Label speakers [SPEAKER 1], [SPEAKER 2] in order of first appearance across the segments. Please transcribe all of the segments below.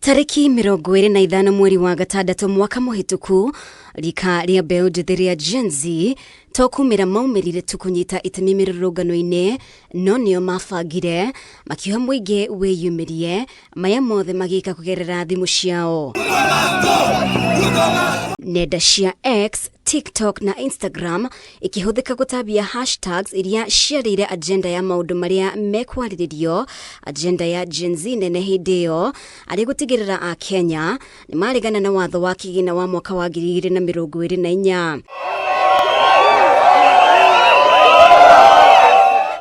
[SPEAKER 1] Tariki 25 mweri wa gatandatu mwaka muhituku rika ria mbeũ njĩthĩ ria GENZ tokumira maumirire tukunyita itemi mirurungano-ini no nio mabangire makiuga muingi wiyumirie maya mothe magika kugerera thimu ciao. Nenda cia X, TikTok na Instagram ikihuthika gutambia hashtags iria ciarire agenda ya maundu maria mekwaririo agenda ya GENZ nene hindi iyo ari gutigirira a Kenya ni marigana na watho wa kigina wa mwaka wa 2024.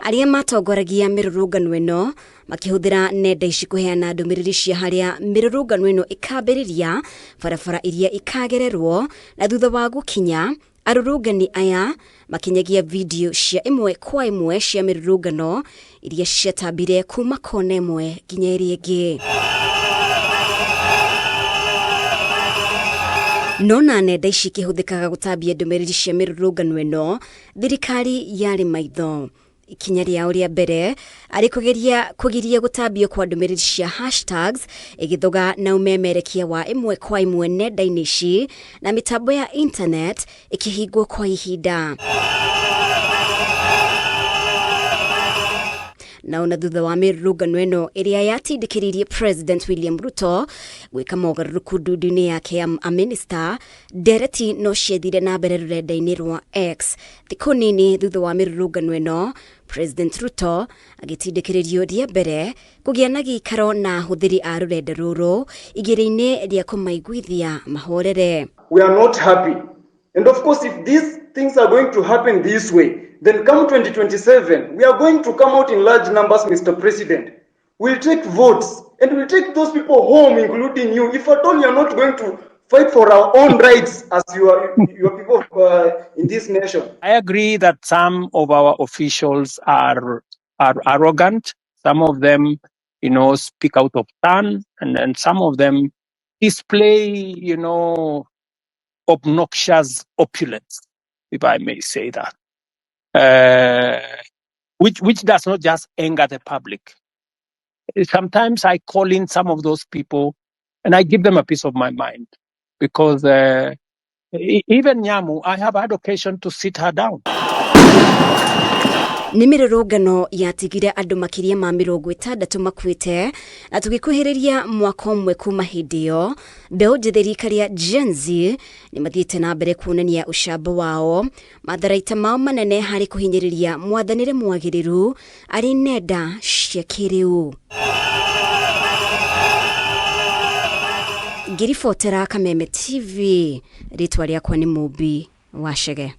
[SPEAKER 1] Aria matongoragia mirurungano ino makihuthira nenda ici kuheana ndumiriri cia haria mirurungano ino ikambiriria barabara iria ikagererwo na thutha wa gukinya arurungani aya makinyagia video cia imwe kwa imwe cia mirurungano iria ciatambire kuma kona imwe nginya iria ingi. Nona nenda ici ikihuthikaga gutambia ndumiriri cia mirurungano ino thirikari yari maitho. Ikinya riao ria mbere ari kugiria gutambio kwa ndumiriri cia hashtags igithoga na umemerekia wa imwe kwa imwe nenda-ini ici na mitambo ya internet ikihingwo kwa ihinda. Na ona thutha wa mirurungano ino iria yatindikiririe President William Ruto gwika mogaruruku ndudu-ini yake ya minister, ndereti no ciethire na mbere rurenda-ini rwa X. Thikũ nini thutha wa mirurungano ino President Ruto agitindikiririo ria mbere kugia na gikaro na huthiri a rurenda ruru igiri-ini ria kumaiguithia mahorere.
[SPEAKER 2] We are not happy, and of course if these things are going to happen this way, then come 2027 we are going to come out in large numbers, Mr. President. We'll take votes and we'll take those people home, including you, if at all you are not going to fight for our own rights as your people in this nation.
[SPEAKER 3] I agree that some of our officials are arrogant. Some of them, speak out of turn, and then some of them display, obnoxious opulence, if I may say that, which does not just anger the public. Sometimes I call in some of those people and I give them a piece of my mind. Because even Nyamu, I have had occasion to sit her down.
[SPEAKER 1] Ni mirurungano yatigire andu makiria ma 60 makuite na tugikuhiriria mwaka umwe kuma hindi iyo mbeũ njĩthĩ rika ria GENZ ni mathiĩte na mbere kuonania ucamba wao matharaita mao manene hari kuhinyiriria mwathanire mwagiriru ari nenda cia kiriu. Ngiribotera Kameme TV, ritwa riakwa ni Mubi wa Shege.